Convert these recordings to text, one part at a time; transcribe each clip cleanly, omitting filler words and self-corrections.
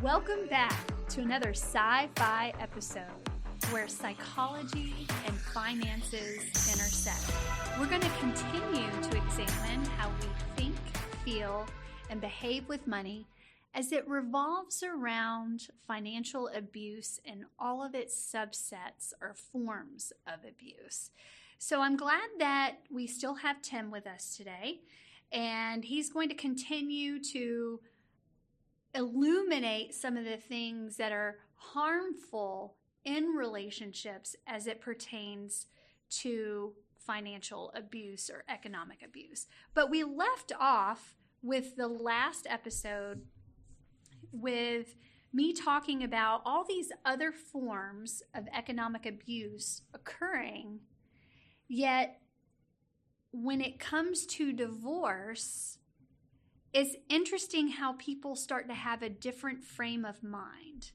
Welcome back to another sci-fi episode where psychology and finances intersect. We're going to continue to examine how we think, feel, and behave with money as it revolves around financial abuse and all of its subsets or forms of abuse. So I'm glad that we still have Tim with us today, and he's going to continue to illuminate some of the things that are harmful in relationships as it pertains to financial abuse or economic abuse. But we left off with the last episode with me talking about all these other forms of economic abuse occurring, yet when it comes to divorce, it's interesting how people start to have a different frame of mind.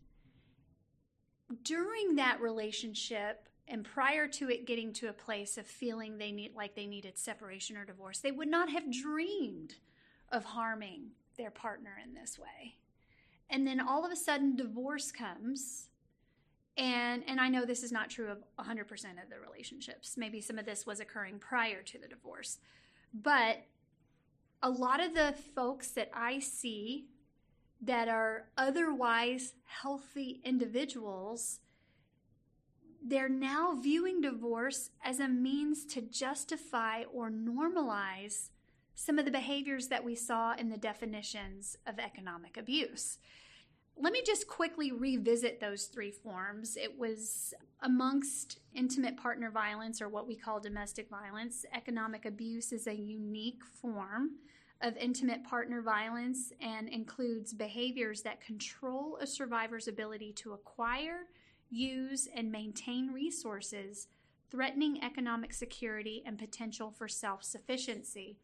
During that relationship and prior to it getting to a place of feeling they needed separation or divorce, they would not have dreamed of harming their partner in this way. And then all of a sudden divorce comes, and I know this is not true of 100% of the relationships. Maybe some of this was occurring prior to the divorce. But a lot of the folks that I see that are otherwise healthy individuals, they're now viewing divorce as a means to justify or normalize some of the behaviors that we saw in the definitions of economic abuse. Let me just quickly revisit those three forms. It was amongst intimate partner violence, or what we call domestic violence. Economic abuse is a unique form of intimate partner violence and includes behaviors that control a survivor's ability to acquire, use, and maintain resources, threatening economic security and potential for self-sufficiency.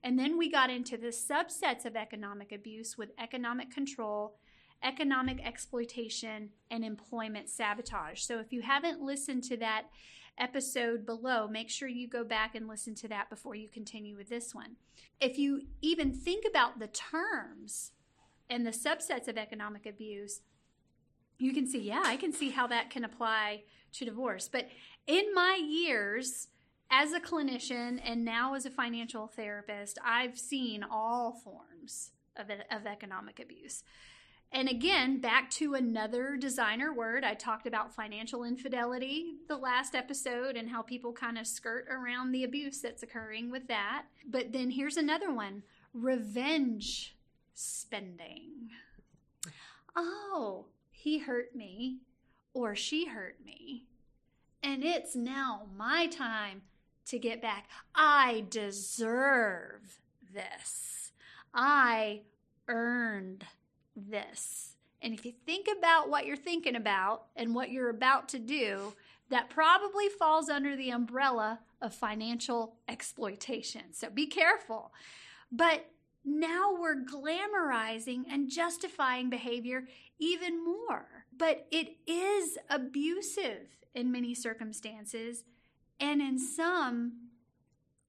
And then we got into the subsets of economic abuse with economic control, economic exploitation, and employment sabotage. So if you haven't listened to that episode below, make sure you go back and listen to that before you continue with this one. If you even think about the terms and the subsets of economic abuse, you can see, I can see how that can apply to divorce. But in my years as a clinician and now as a financial therapist, I've seen all forms of economic abuse. And again, back to another designer word, I talked about financial infidelity the last episode and how people kind of skirt around the abuse that's occurring with that. But then here's another one, revenge spending. Oh, he hurt me or she hurt me, and it's now my time to get back. I deserve this. I earned this. And if you think about what you're thinking about and what you're about to do, that probably falls under the umbrella of financial exploitation. So be careful. But now we're glamorizing and justifying behavior even more. But it is abusive in many circumstances and in some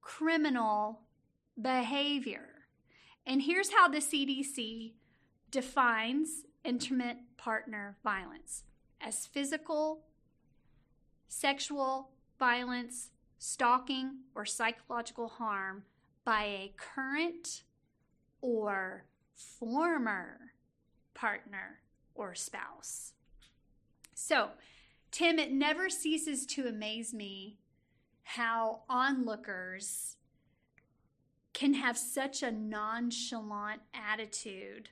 criminal behavior. And here's how the CDC defines intimate partner violence: as physical, sexual violence, stalking, or psychological harm by a current or former partner or spouse. So, Tim, it never ceases to amaze me how onlookers can have such a nonchalant attitude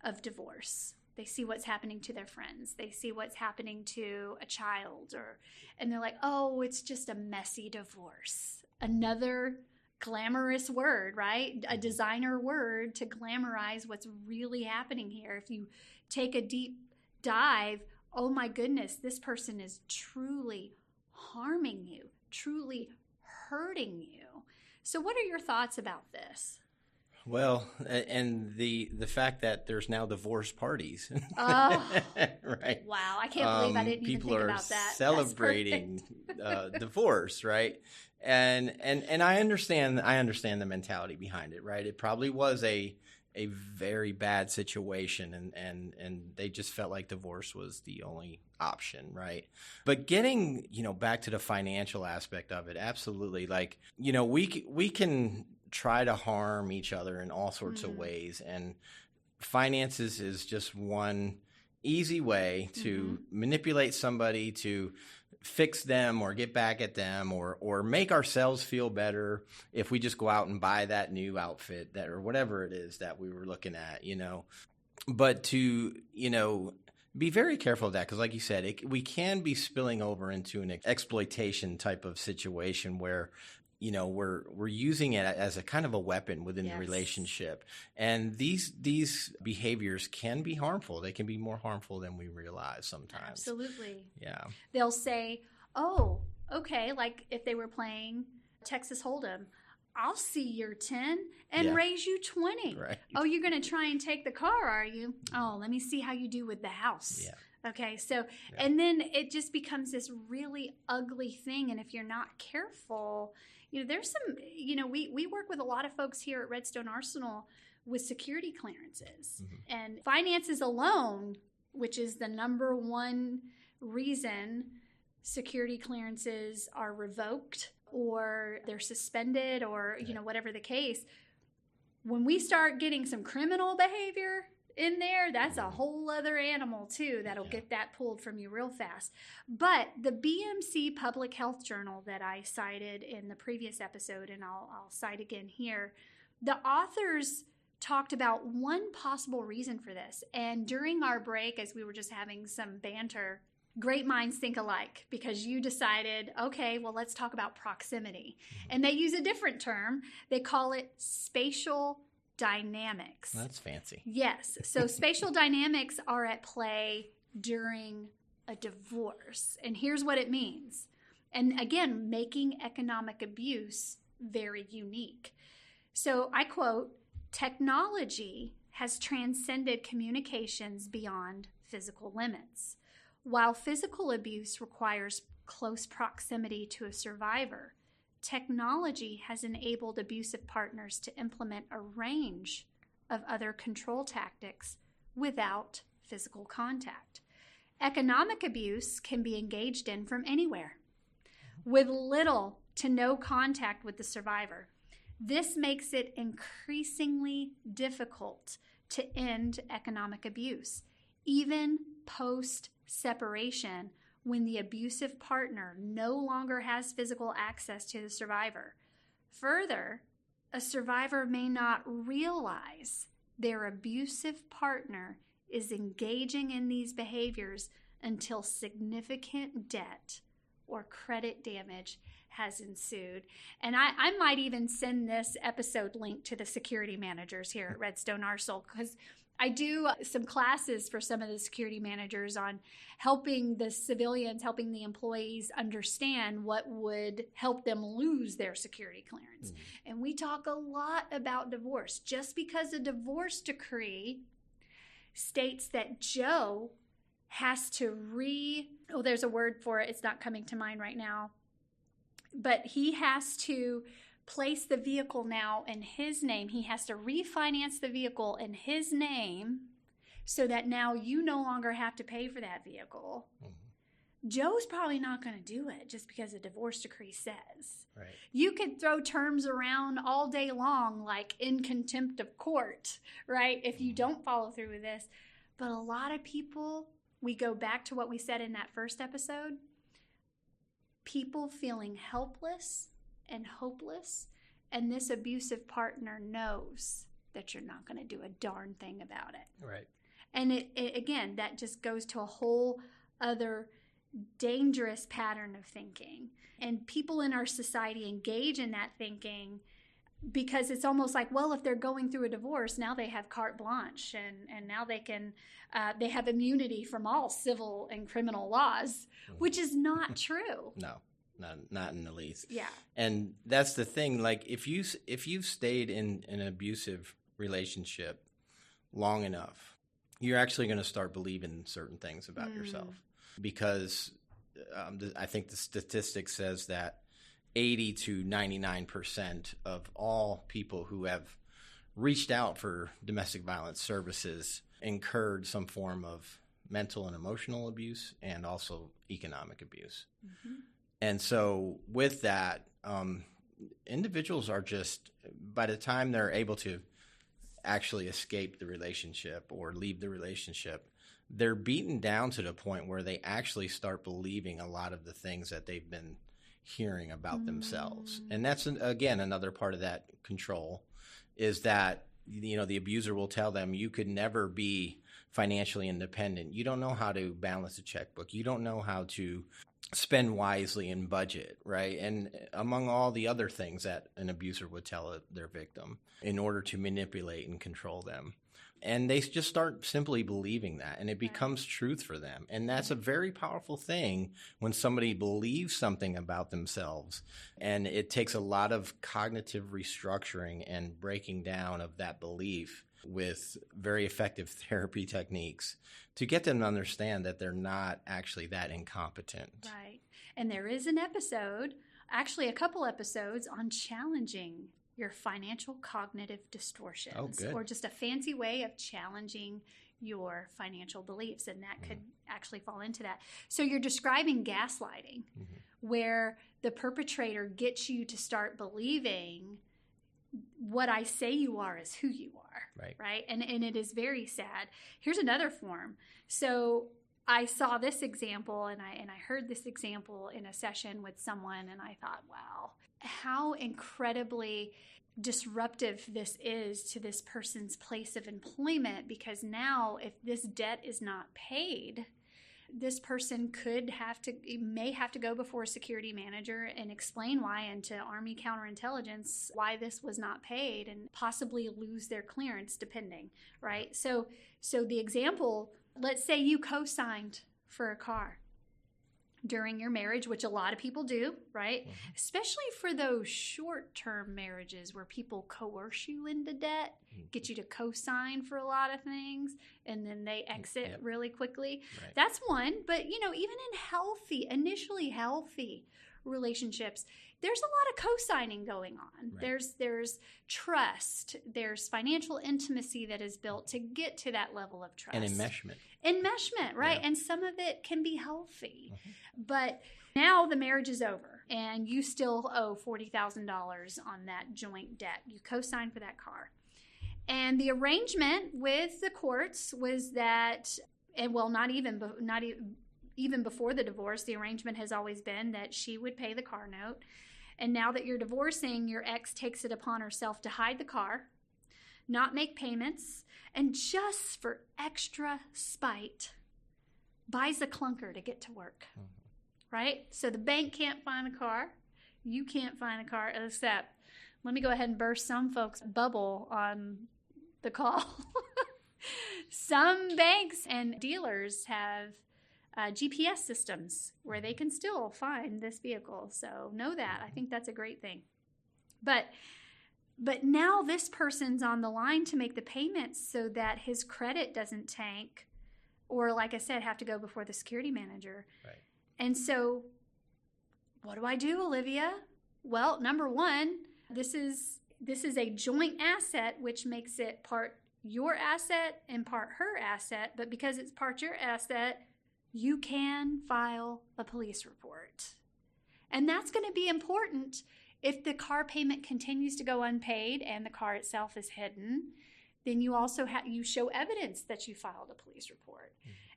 of divorce. They see what's happening to their friends. They see what's happening to a child, and they're like, oh, it's just a messy divorce. Another glamorous word, right? A designer word to glamorize what's really happening here. If you take a deep dive, oh my goodness, this person is truly harming you, truly hurting you. So what are your thoughts about this? Well, and the fact that there's now divorce parties. Oh, right. Wow. I can't believe I didn't even think about that. People are celebrating divorce, right? And I understand the mentality behind it, right? It probably was a a very bad situation, and they just felt like divorce was the only option, right? But getting, back to the financial aspect of it, absolutely. Like, we can try to harm each other in all sorts of ways, and finances is just one easy way to manipulate somebody, to fix them or get back at them, or make ourselves feel better if we just go out and buy that new outfit that, or whatever it is that we were looking at, But to, be very careful of that, because like you said, we can be spilling over into an exploitation type of situation where, we're using it as a kind of a weapon within the relationship. And these behaviors can be harmful. They can be more harmful than we realize sometimes. Absolutely. Yeah. They'll say, oh, okay, like if they were playing Texas Hold'em, I'll see your 10 and raise you 20. Right. Oh, you're going to try and take the car, are you? Oh, let me see how you do with the house. Yeah. Okay, so, and then it just becomes this really ugly thing. And if you're not careful, there's some, we work with a lot of folks here at Redstone Arsenal with security clearances. And finances alone, which is the number one reason security clearances are revoked or they're suspended or, whatever the case. When we start getting some criminal behavior in there, that's a whole other animal too that'll get that pulled from you real fast. But the BMC Public Health Journal that I cited in the previous episode, and I'll cite again here, the authors talked about one possible reason for this. And during our break, as we were just having some banter, great minds think alike, because you decided, okay, well, let's talk about proximity. And they use a different term. They call it spatial dynamics. That's fancy. Yes. So spatial dynamics are at play during a divorce. And here's what it means. And again, making economic abuse very unique. So I quote, technology has transcended communications beyond physical limits. While physical abuse requires close proximity to a survivor, technology has enabled abusive partners to implement a range of other control tactics without physical contact. Economic abuse can be engaged in from anywhere, with little to no contact with the survivor. This makes it increasingly difficult to end economic abuse, even post-separation, when the abusive partner no longer has physical access to the survivor. Further, a survivor may not realize their abusive partner is engaging in these behaviors until significant debt or credit damage has ensued. And I might even send this episode link to the security managers here at Redstone Arsenal, because I do some classes for some of the security managers on helping the civilians, helping the employees understand what would help them lose their security clearance. And we talk a lot about divorce. Just because a divorce decree states that Joe has to there's a word for it, it's not coming to mind right now, but he has to place the vehicle now in his name. He has to refinance the vehicle in his name so that now you no longer have to pay for that vehicle. Joe's probably not going to do it just because a divorce decree says. Right. You could throw terms around all day long, like in contempt of court, right, if you don't follow through with this. But a lot of people, we go back to what we said in that first episode, people feeling helpless and hopeless, and this abusive partner knows that you're not going to do a darn thing about it. Right. And it again, that just goes to a whole other dangerous pattern of thinking. And people in our society engage in that thinking because it's almost like, well, if they're going through a divorce, now they have carte blanche, and now they can they have immunity from all civil and criminal laws, which is not true. No. Not in the least. Yeah. And that's the thing. Like, if you've stayed in an abusive relationship long enough, you're actually going to start believing certain things about yourself, because I think the statistic says that 80 to 99% of all people who have reached out for domestic violence services incurred some form of mental and emotional abuse and also economic abuse. Mm-hmm. And so with that, individuals are just, by the time they're able to actually escape the relationship or leave the relationship, they're beaten down to the point where they actually start believing a lot of the things that they've been hearing about themselves. And that's, again, another part of that control is that, the abuser will tell them you could never be financially independent. You don't know how to balance a checkbook. You don't know how to spend wisely and budget, right? And among all the other things that an abuser would tell their victim in order to manipulate and control them. And they just start simply believing that, and it becomes truth for them. And that's a very powerful thing when somebody believes something about themselves. And it takes a lot of cognitive restructuring and breaking down of that belief with very effective therapy techniques to get them to understand that they're not actually that incompetent. Right. And there is an episode, actually a couple episodes, on challenging your financial cognitive distortions, or just a fancy way of challenging your financial beliefs. And that could actually fall into that. So you're describing gaslighting, where the perpetrator gets you to start believing what I say you are is who you are. Right. And it is very sad. Here's another form. So I saw this example and I heard this example in a session with someone, and I thought, wow, how incredibly disruptive this is to this person's place of employment, because now if this debt is not paid, this person may have to go before a security manager and explain why, and to Army counterintelligence why this was not paid, and possibly lose their clearance depending, right? So the example, let's say you co-signed for a car during your marriage, which a lot of people do, right? Especially for those short-term marriages where people coerce you into debt, get you to co-sign for a lot of things, and then they exit really quickly. Right. That's one. But, even in initially healthy relationships, there's a lot of co-signing going on. Right. There's trust. There's financial intimacy that is built to get to that level of trust. And enmeshment. Right? Yeah. And some of it can be healthy. But now the marriage is over and you still owe $40,000 on that joint debt. You co-signed for that car. And the arrangement with the courts was that, and well, not even before the divorce, the arrangement has always been that she would pay the car note. And now that you're divorcing, your ex takes it upon herself to hide the car, not make payments, and just for extra spite, buys a clunker to get to work, right? So the bank can't find a car. You can't find a car, except, let me go ahead and burst some folks' bubble on the call. Some banks and dealers have GPS systems where they can still find this vehicle. So know that. I think that's a great thing. But now this person's on the line to make the payments so that his credit doesn't tank, or, like I said, have to go before the security manager. Right. And so what do I do, Olivia? Well, number one, this is a joint asset, which makes it part your asset and part her asset. But because it's part your asset, you can file a police report. And that's going to be important if the car payment continues to go unpaid and the car itself is hidden. Then you also you show evidence that you filed a police report.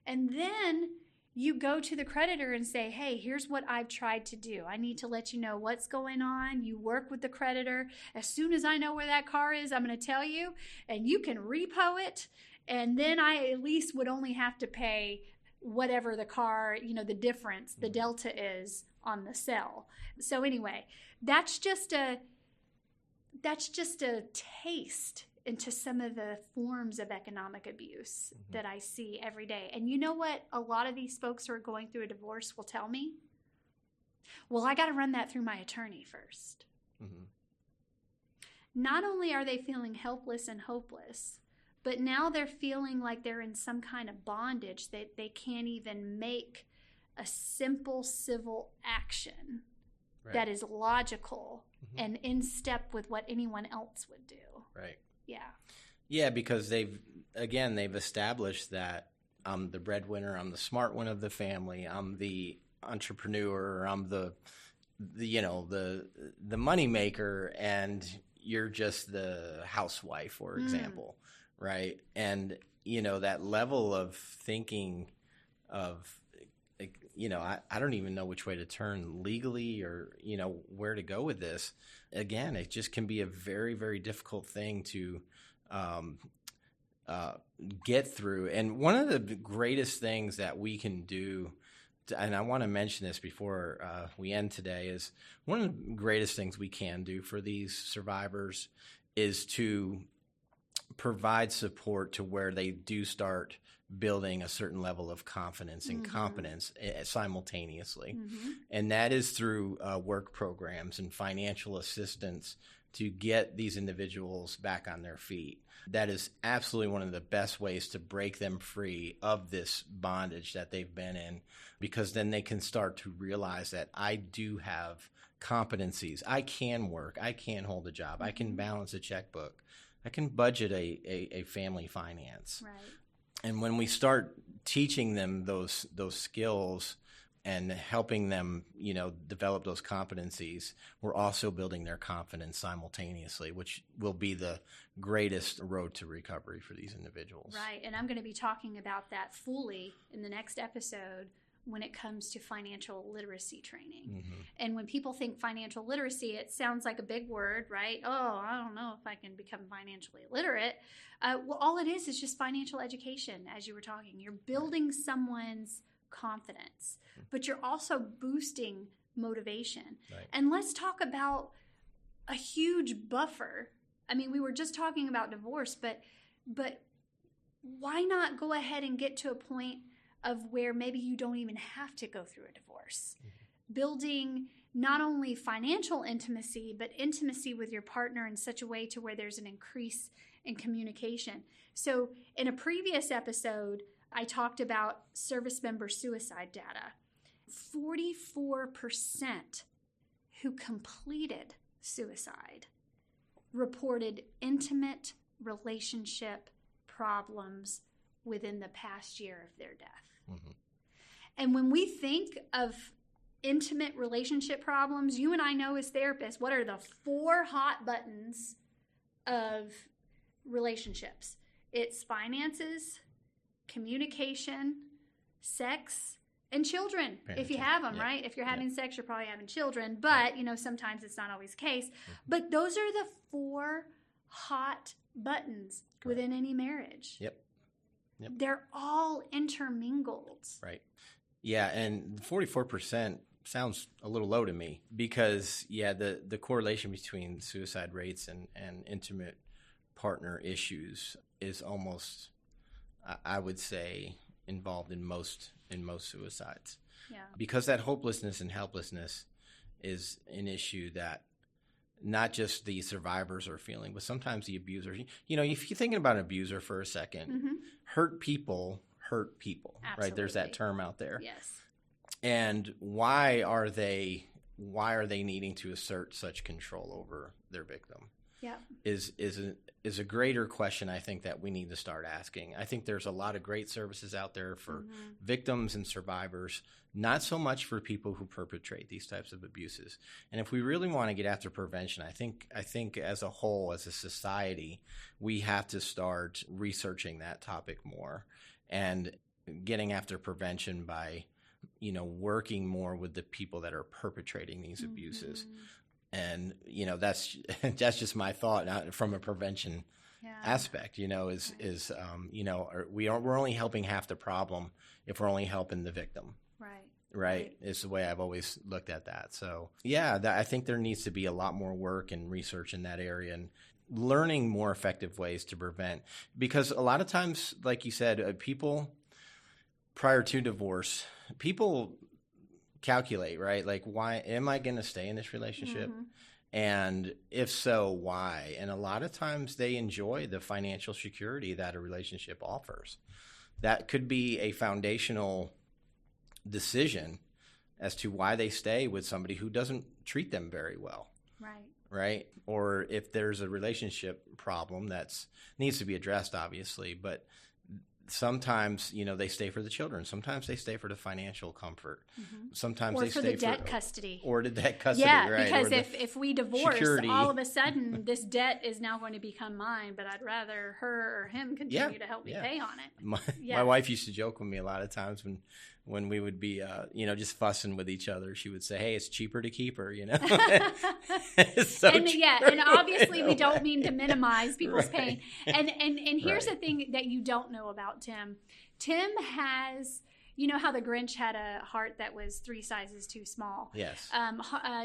And then you go to the creditor and say, hey, here's what I've tried to do. I need to let you know what's going on. You work with the creditor. As soon as I know where that car is, I'm going to tell you, and you can repo it. And then I at least would only have to pay whatever the car, the difference, the delta is on the sale. So anyway, that's just a taste into some of the forms of economic abuse that I see every day. And you know what a lot of these folks who are going through a divorce will tell me? Well, I got to run that through my attorney first. Not only are they feeling helpless and hopeless, but now they're feeling like they're in some kind of bondage, that they can't even make a simple civil action that is logical and in step with what anyone else would do. Right. Yeah, because they've established that I'm the breadwinner, I'm the smart one of the family, I'm the entrepreneur, I'm the money maker, and you're just the housewife, for example, right? And that level of thinking of, I don't even know which way to turn legally or where to go with this. Again, it just can be a very, very difficult thing to get through. And one of the greatest things that we can do, and I want to mention this before we end today, is one of the greatest things we can do for these survivors is to provide support to where they do start building a certain level of confidence and competence simultaneously. And that is through work programs and financial assistance to get these individuals back on their feet. That is absolutely one of the best ways to break them free of this bondage that they've been in, because then they can start to realize that I do have competencies. I can work. I can hold a job. I can balance a checkbook. I can budget a family finance. Right. And when we start teaching them those skills and helping them, develop those competencies, we're also building their confidence simultaneously, which will be the greatest road to recovery for these individuals. Right. And I'm going to be talking about that fully in the next episode when it comes to financial literacy training. And when people think financial literacy, it sounds like a big word, right? Oh, I don't know if I can become financially literate. Well, all it is just financial education, as you were talking. You're building someone's confidence, but you're also boosting motivation. Right. And let's talk about a huge buffer. I mean, we were just talking about divorce, but why not go ahead and get to a point of where maybe you don't even have to go through a divorce? Building not only financial intimacy, but intimacy with your partner in such a way to where there's an increase in communication. So in a previous episode, I talked about service member suicide data. 44% who completed suicide reported intimate relationship problems within the past year of their death. And when we think of intimate relationship problems, you and I know as therapists, what are the 4 hot buttons of relationships? It's finances, communication, sex, and children, if you have them, right? If you're having sex, you're probably having children, but, sometimes it's not always the case. But those are the 4 hot buttons within any marriage. Yep. They're all intermingled. Right. Yeah, and 44% sounds a little low to me because, the correlation between suicide rates and intimate partner issues is almost, I would say, involved in most suicides. Yeah. Because that hopelessness and helplessness is an issue that not just the survivors are feeling, but sometimes the abuser. If you're thinking about an abuser for a second, hurt people, Absolutely. right? There's that term out there. Yes. And why are they needing to assert such control over their victim? Yeah. Is a greater question, I think, that we need to start asking. I think there's a lot of great services out there for victims and survivors, not so much for people who perpetrate these types of abuses. And if we really want to get after prevention, I think as a whole, as a society, we have to start researching that topic more and getting after prevention by, working more with the people that are perpetrating these abuses. And, that's just my thought from a prevention aspect, we're only helping half the problem if we're only helping the victim. Right. It's the way I've always looked at that. So, I think there needs to be a lot more work and research in that area and learning more effective ways to prevent. Because a lot of times, like you said, people prior to divorce, people calculate, right? Like, why am I going to stay in this relationship? And if so, why? And a lot of times they enjoy the financial security that a relationship offers. That could be a foundational decision as to why they stay with somebody who doesn't treat them very well. right? Or if there's a relationship problem that needs to be addressed, obviously, but sometimes, they stay for the children. Sometimes they stay for the financial comfort. Sometimes or they for stay the debt custody. Or the debt custody, yeah, right? Because if we divorce, security. all of a sudden this debt is now going to become mine, but I'd rather her or him continue to help me pay on it. My wife used to joke with me a lot of times when we would be, just fussing with each other. She would say, "Hey, it's cheaper to keep her," It's so and true. And obviously we don't mean to minimize people's pain. And here's Right. the thing that you don't know about Tim. Tim has, how the Grinch had a heart that was 3 sizes too small. Yes.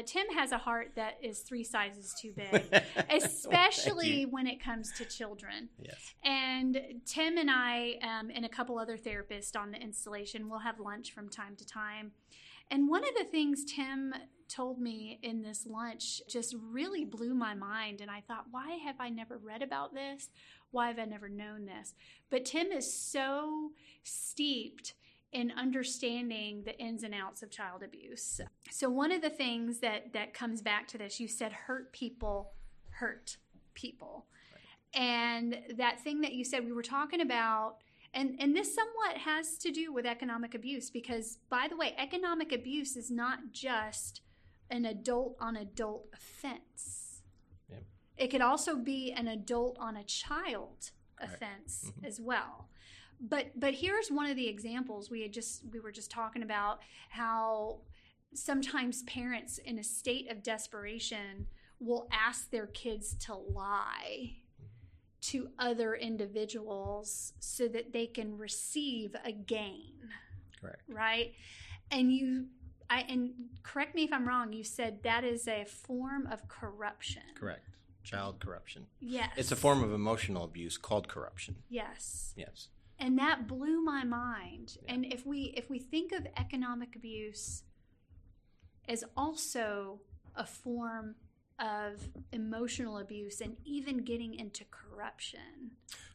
Tim has a heart that is 3 sizes too big, especially when it comes to children. Yes. And Tim and I, and a couple other therapists on the installation, will have lunch from time to time. And one of the things Tim told me in this lunch just really blew my mind. And I thought, why have I never read about this? Why have I never known this? But Tim is so steeped in understanding the ins and outs of child abuse. So one of the things that comes back to this, you said hurt people hurt people. Right. And that thing that you said, we were talking about, and this somewhat has to do with economic abuse, because, by the way, economic abuse is not just an adult-on-adult offense. Yep. It could also be an adult-on-a-child offense as well. But here's one of the examples. We were just talking about how sometimes parents in a state of desperation will ask their kids to lie to other individuals so that they can receive a gain. Correct. Right? And correct me if I'm wrong, you said that is a form of corruption. Correct. Child corruption. Yes. It's a form of emotional abuse called corruption. Yes. Yes. And that blew my mind. Yeah. And if we think of economic abuse as also a form of emotional abuse and even getting into corruption.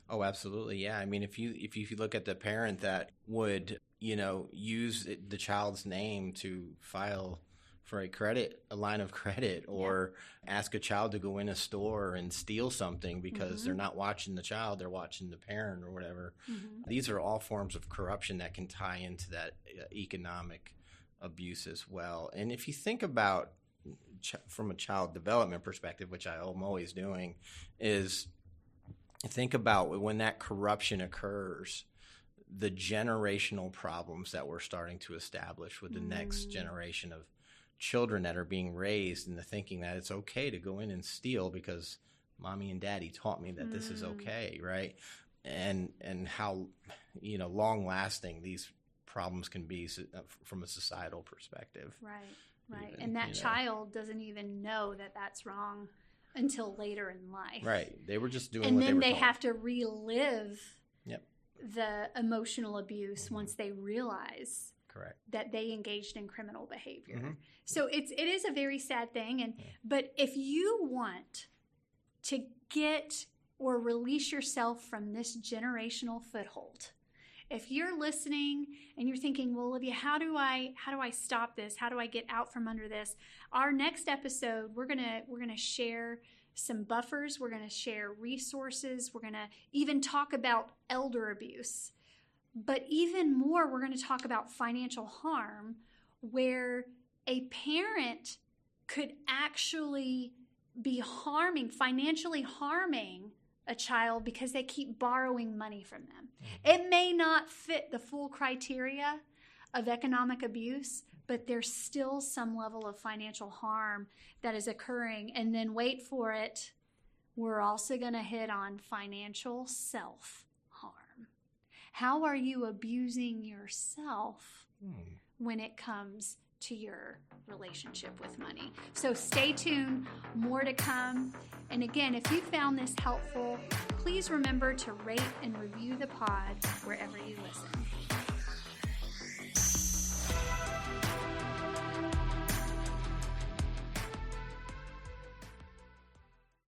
Oh, absolutely. Yeah. I mean, if you look at the parent that would, use the child's name to file for a line of credit, or ask a child to go in a store and steal something because they're not watching the child, they're watching the parent or whatever. These are all forms of corruption that can tie into that economic abuse as well. And if you think about from a child development perspective, which I'm always doing, is think about when that corruption occurs, the generational problems that we're starting to establish with the next generation of children that are being raised in the thinking that it's okay to go in and steal because mommy and daddy taught me that this is okay, right? And how long lasting these problems can be from a societal perspective. Right. And that child doesn't even know that that's wrong until later in life. Right. They were just doing and what they were then they told. have to relive the emotional abuse once they realize Correct. that they engaged in criminal behavior. So it is a very sad thing. But if you want to get or release yourself from this generational foothold, if you're listening and you're thinking, well, Olivia, how do I stop this? How do I get out from under this? Our next episode, we're gonna share some buffers. We're gonna share resources. We're gonna even talk about elder abuse. But even more, we're going to talk about financial harm, where a parent could actually be financially harming a child because they keep borrowing money from them. It may not fit the full criteria of economic abuse, but there's still some level of financial harm that is occurring. And then wait for it, we're also going to hit on financial self-harm. How are you abusing yourself when it comes to your relationship with money? So stay tuned, more to come. And again, if you found this helpful, please remember to rate and review the pod wherever you listen.